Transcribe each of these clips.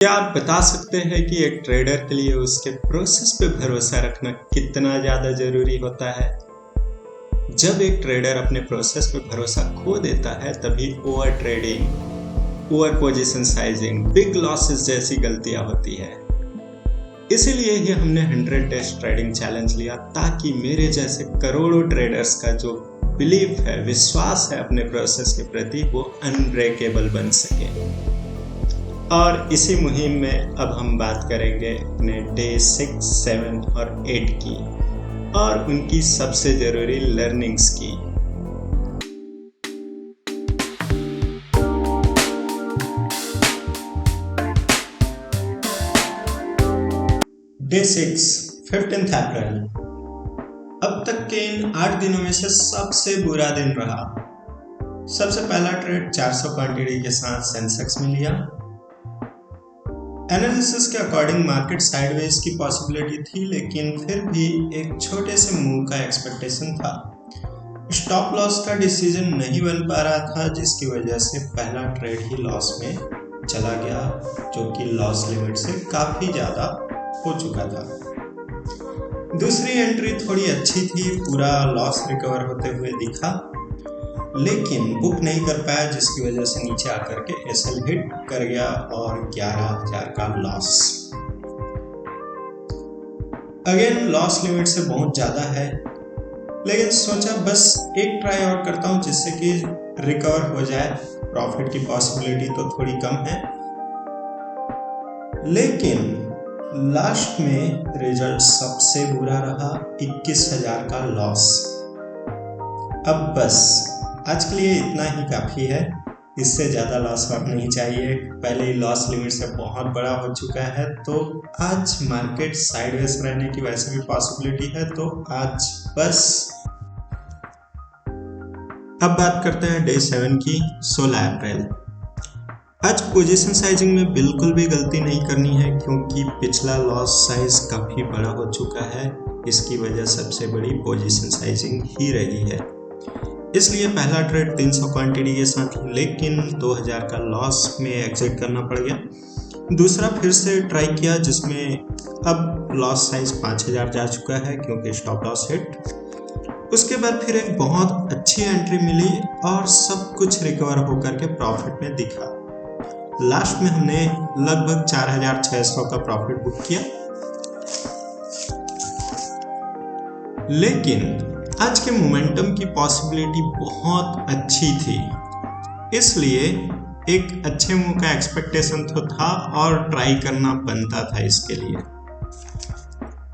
क्या आप बता सकते हैं कि एक ट्रेडर के लिए उसके प्रोसेस पे भरोसा रखना कितना ज़्यादा ज़रूरी होता है? जब एक ट्रेडर अपने प्रोसेस पे भरोसा खो देता है तभी over trading, over position sizing, big losses जैसी गलतियां होती है। इसीलिए ही हमने 100 डेज ट्रेडिंग चैलेंज लिया ताकि मेरे जैसे करोड़ों ट्रेडर्स का जो बिलीफ है, विश्वास है अपने प्रोसेस के प्रति, वो अनब्रेकेबल बन सके। और इसी मुहिम में अब हम बात करेंगे अपने डे 6, 7 और 8 की और उनकी सबसे ज़रूरी लर्निंग्स की। डे 6, 15 अप्रैल। अब तक के इन 8 दिनों में से सबसे बुरा दिन रहा। सबसे पहला ट्रेड 400 क्वांटिटी के साथ सेंसेक्स में लिया। एनालिसिस के अकॉर्डिंग मार्केट साइडवेज की पॉसिबिलिटी थी, लेकिन फिर भी एक छोटे से मूव का एक्सपेक्टेशन था। स्टॉप लॉस का डिसीजन नहीं बन पा रहा था, जिसकी वजह से पहला ट्रेड ही लॉस में चला गया, जो कि लॉस लिमिट से काफ़ी ज़्यादा हो चुका था। दूसरी एंट्री थोड़ी अच्छी थी, पूरा लॉस रिकवर होते हुए दिखा, लेकिन बुक नहीं कर पाया, जिसकी वजह से नीचे आकर के एसएल हिट कर गया और 11,000 का लॉस। अगेन लॉस लिमिट से बहुत ज़्यादा है, लेकिन सोचा बस एक ट्राई और करता हूँ जिससे कि रिकवर हो जाए। प्रॉफिट की पॉसिबिलिटी तो थोड़ी कम है, लेकिन लास्ट में रिजल्ट सबसे बुरा रहा, 21,000 का लॉस। अब बस आज के लिए इतना ही काफ़ी है, इससे ज़्यादा लॉस और नहीं चाहिए। पहले ही लॉस लिमिट से बहुत बड़ा हो चुका है, तो आज मार्केट साइडवेज रहने की वैसे भी पॉसिबिलिटी है, तो आज बस। अब बात करते हैं डे 7 की, 16 अप्रैल। आज पोजीशन साइजिंग में बिल्कुल भी गलती नहीं करनी है, क्योंकि पिछला लॉस साइज काफ़ी बड़ा हो चुका है। इसकी वजह सबसे बड़ी पोजीशन साइजिंग ही रही है। इसलिए पहला ट्रेड 300 क्वांटिटी के साथ, लेकिन 2,000 का लॉस में एग्जिट करना पड़ गया। दूसरा फिर से ट्राई किया, जिसमें अब लॉस साइज 5,000 जा चुका है, क्योंकि स्टॉप लॉस हिट। उसके बाद फिर एक बहुत अच्छी एंट्री मिली और सब कुछ रिकवर होकर के प्रॉफिट में दिखा। लास्ट में हमने लगभग 4,600 का प्रॉफिट बुक किया, लेकिन आज के मोमेंटम की पॉसिबिलिटी बहुत अच्छी थी, इसलिए एक अच्छे मूव का एक्सपेक्टेशन तो था और ट्राई करना बनता था इसके लिए।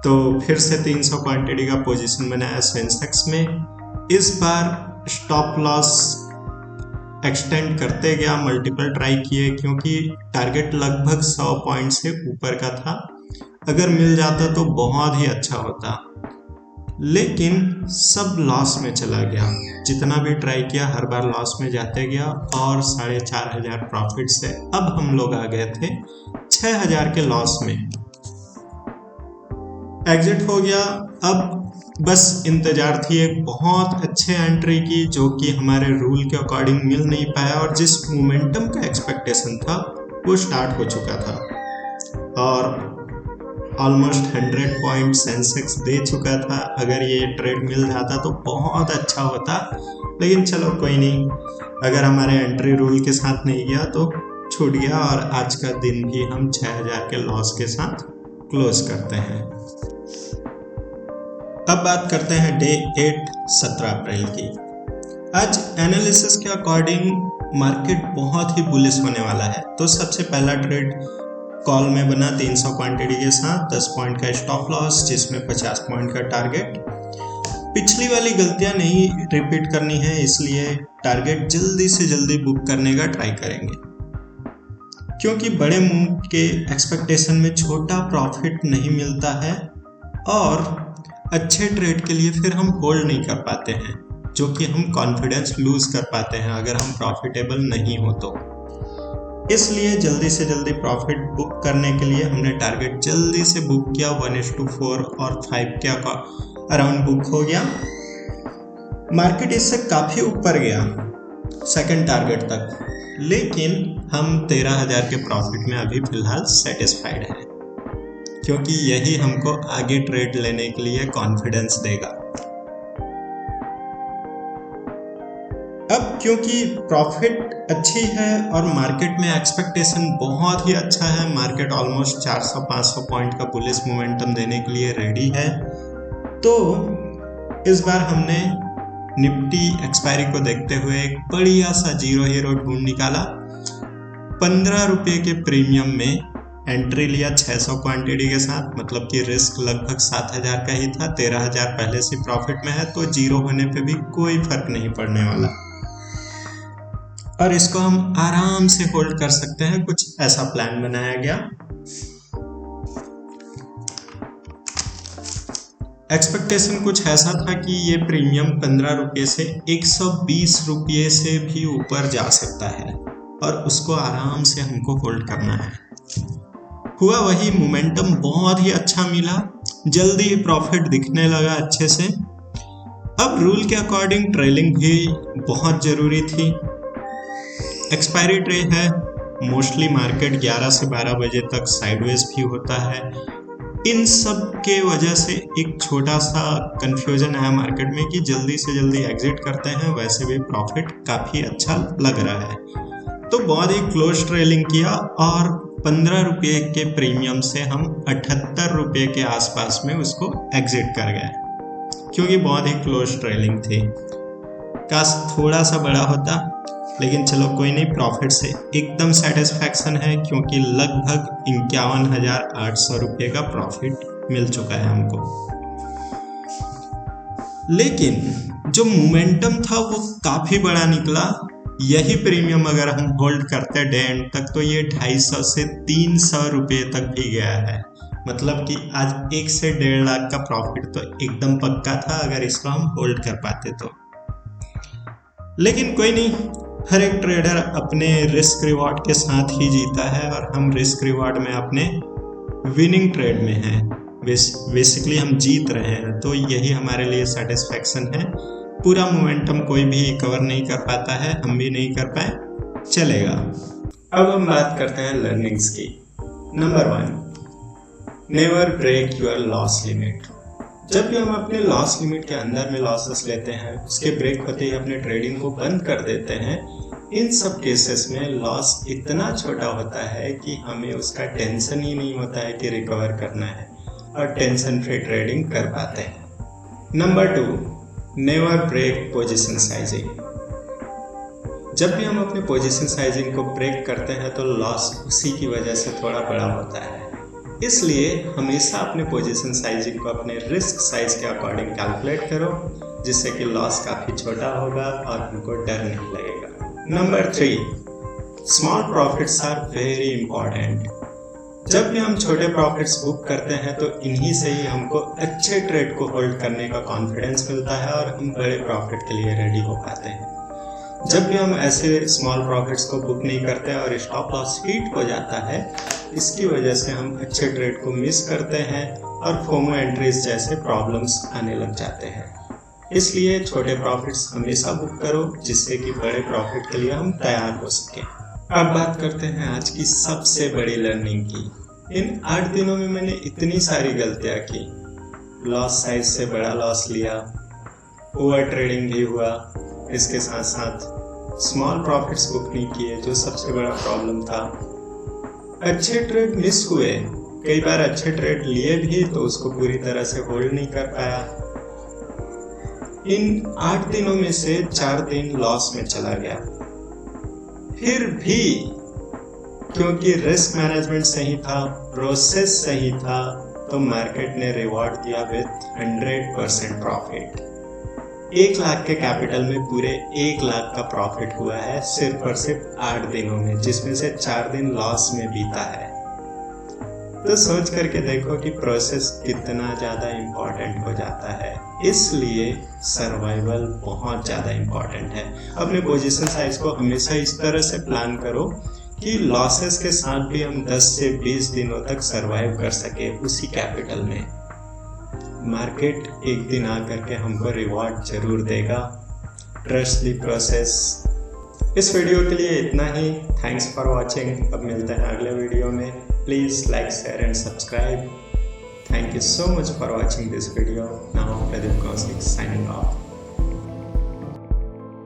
तो फिर से 300 क्वांटिटी का पोजीशन बनाया सेंसेक्स में। इस बार स्टॉप लॉस एक्सटेंड करते गया, मल्टीपल ट्राई किए, क्योंकि टारगेट लगभग 100 पॉइंट से ऊपर का था। अगर मिल जाता तो बहुत ही अच्छा होता, लेकिन सब लॉस में चला गया। जितना भी ट्राई किया हर बार लॉस में जाते गया और 4,500 प्रॉफिट से अब हम लोग आ गए थे 6,000 के लॉस में। एग्जिट हो गया। अब बस इंतजार थी एक बहुत अच्छे एंट्री की, जो कि हमारे रूल के अकॉर्डिंग मिल नहीं पाया, और जिस मोमेंटम का एक्सपेक्टेशन था वो स्टार्ट हो चुका था और ऑलमोस्ट 100 पॉइंट सेंसेक्स दे चुका था। अगर ये ट्रेड मिल जाता तो बहुत अच्छा होता, लेकिन चलो कोई नहीं। अगर हमारे एंट्री रूल के साथ नहीं गया तो छूट गया, और आज का दिन भी हम 6,000 के लॉस के साथ क्लोज करते हैं। अब बात करते हैं डे 8, 17 अप्रैल की। आज एनालिसिस के अकॉर्डिंग मार्केट बहुत ही बुलिश होने वाला है, तो सबसे पहला ट्रेड कॉल में बना 300 क्वांटिटी के साथ, 10 पॉइंट का स्टॉप लॉस, जिसमें 50 पॉइंट का टारगेट। पिछली वाली गलतियां नहीं रिपीट करनी है, इसलिए टारगेट जल्दी से जल्दी बुक करने का ट्राई करेंगे, क्योंकि बड़े मूव के एक्सपेक्टेशन में छोटा प्रॉफिट नहीं मिलता है, और अच्छे ट्रेड के लिए फिर हम होल्ड नहीं कर पाते हैं, जो कि हम कॉन्फिडेंस लूज कर पाते हैं अगर हम प्रॉफिटेबल नहीं हो तो। इसलिए जल्दी से जल्दी प्रॉफिट बुक करने के लिए हमने टारगेट जल्दी से बुक किया। 1:4 और 5 के अराउंड बुक हो गया। मार्केट इससे काफ़ी ऊपर गया सेकंड टारगेट तक, लेकिन हम 13,000 के प्रॉफिट में अभी फिलहाल सेटिस्फाइड हैं, क्योंकि यही हमको आगे ट्रेड लेने के लिए कॉन्फिडेंस देगा। अब क्योंकि प्रॉफिट अच्छी है और मार्केट में एक्सपेक्टेशन बहुत ही अच्छा है, मार्केट ऑलमोस्ट 400-500 पॉइंट का बुलिश मोमेंटम देने के लिए रेडी है, तो इस बार हमने निफ्टी एक्सपायरी को देखते हुए एक बढ़िया सा जीरो हीरो ढूंढ निकाला। 15 रुपये के प्रीमियम में एंट्री लिया 600 क्वांटिटी के साथ, मतलब कि रिस्क लगभग 7,000 का ही था। 13,000 पहले से प्रॉफिट में है, तो जीरो होने पे भी कोई फर्क नहीं पड़ने वाला और इसको हम आराम से होल्ड कर सकते हैं। कुछ ऐसा प्लान बनाया गया। एक्सपेक्टेशन कुछ ऐसा था कि ये प्रीमियम 15 रुपये से 120 रुपये से भी ऊपर जा सकता है और उसको आराम से हमको होल्ड करना है। हुआ वही, मोमेंटम बहुत ही अच्छा मिला, जल्दी ही प्रॉफिट दिखने लगा अच्छे से। अब रूल के अकॉर्डिंग ट्रेलिंग भी बहुत ज़रूरी थी। एक्सपायरी ट्रे है, मोस्टली मार्केट 11 से 12 बजे तक साइडवेज भी होता है। इन सब के वजह से एक छोटा सा कंफ्यूजन है मार्केट में कि जल्दी से जल्दी एग्जिट करते हैं, वैसे भी प्रॉफिट काफ़ी अच्छा लग रहा है, तो बहुत ही क्लोज ट्रेलिंग किया और 15 रुपये के प्रीमियम से हम 78 रुपये के आसपास में उसको एग्जिट कर गए, क्योंकि बहुत ही क्लोज ट्रेलिंग थी। काश थोड़ा सा बड़ा होता, लेकिन चलो कोई नहीं, प्रॉफिट से एकदम सेटिस्फैक्शन है, क्योंकि लगभग 51,800 रुपये का प्रॉफिट मिल चुका है हमको। लेकिन जो मोमेंटम था वो काफ़ी बड़ा निकला। यही प्रीमियम अगर हम होल्ड करते डे एंड तक, तो ये 250 से 300 रुपये तक भी गया है। मतलब कि आज 1 से 1.5 लाख का प्रॉफिट तो एकदम पक्का था अगर इसको हम होल्ड कर पाते तो। लेकिन कोई नहीं, हर एक ट्रेडर अपने रिस्क रिवॉर्ड के साथ ही जीता है और हम रिस्क रिवॉर्ड में अपने विनिंग ट्रेड में हैं। बेसिकली हम जीत रहे हैं, तो यही हमारे लिए सेटिस्फैक्शन है। पूरा मोमेंटम कोई भी कवर नहीं कर पाता है, हम भी नहीं कर पाए, चलेगा। अब हम बात करते हैं लर्निंग्स की। Number 1, never break your loss limit. जब भी हम अपने लॉस लिमिट के अंदर में लॉसेस लेते हैं, उसके ब्रेक होते ही अपने ट्रेडिंग को बंद कर देते हैं, इन सब केसेस में लॉस इतना छोटा होता है कि हमें उसका टेंशन ही नहीं होता है कि रिकवर करना है और टेंशन फ्री ट्रेडिंग कर पाते हैं। Number 2, never break position sizing. जब भी हम अपने पोजीशन साइजिंग को ब्रेक करते हैं तो लॉस उसी की वजह से थोड़ा बड़ा होता है। इसलिए हमेशा अपने पोजीशन साइजिंग को अपने रिस्क साइज के अकॉर्डिंग कैलकुलेट करो, जिससे कि लॉस काफ़ी छोटा होगा और हमको डर नहीं लगेगा। Number 3, small profits are very important. जब भी हम छोटे प्रॉफिट्स बुक करते हैं तो इन्हीं से ही हमको अच्छे ट्रेड को होल्ड करने का कॉन्फिडेंस मिलता है और हम बड़े प्रॉफिट के लिए रेडी हो पाते हैं। जब भी हम ऐसे स्मॉल प्रॉफिट्स को बुक नहीं करते और स्टॉप लॉस हिट हो जाता है, इसकी वजह से हम अच्छे ट्रेड को मिस करते हैं और फोमो एंट्रीज जैसे प्रॉब्लम्स आने लग जाते हैं। इसलिए छोटे प्रॉफिट्स हमेशा बुक करो, जिससे कि बड़े प्रॉफिट के लिए हम तैयार हो सकें। अब बात करते हैं आज की सबसे बड़ी लर्निंग की। इन 8 दिनों में मैंने इतनी सारी गलतियां की, लॉस साइज से बड़ा लॉस लिया, ओवर ट्रेडिंग भी हुआ, इसके साथ साथ स्मॉल प्रॉफिट्स बुक नहीं किए, जो सबसे बड़ा प्रॉब्लम था। अच्छे ट्रेड मिस हुए, कई बार अच्छे ट्रेड लिए भी तो उसको पूरी तरह से होल्ड नहीं कर पाया। इन 8 दिनों में से 4 दिन लॉस में चला गया। फिर भी क्योंकि रिस्क मैनेजमेंट सही था, प्रोसेस सही था, तो मार्केट ने रिवॉर्ड दिया विथ 100% प्रॉफिट। 1 लाख के कैपिटल में पूरे 1 लाख का प्रॉफिट हुआ है सिर्फ और सिर्फ 8 दिनों में, जिसमें से 4 दिन लॉस में बीता है। तो सोच करके देखो कि प्रोसेस कितना ज़्यादा इम्पोर्टेंट हो जाता है। इसलिए सर्वाइवल बहुत ज़्यादा इम्पोर्टेंट है। अपने पोजीशन साइज को हमेशा इस तरह से प्लान करो कि लॉसेस के साथ भी हम 10 से 20 दिनों तक सर्वाइव कर सके उसी कैपिटल में। मार्केट एक दिन आकर के हमको रिवॉर्ड जरूर देगा। ट्रस्ट द प्रोसेस इस वीडियो के लिए इतना ही। Thanks for watching. अब मिलते हैं अगले वीडियो में। Please like, share and subscribe. Thank you so much for watching this video. Now Pradeep Kaushik signing off.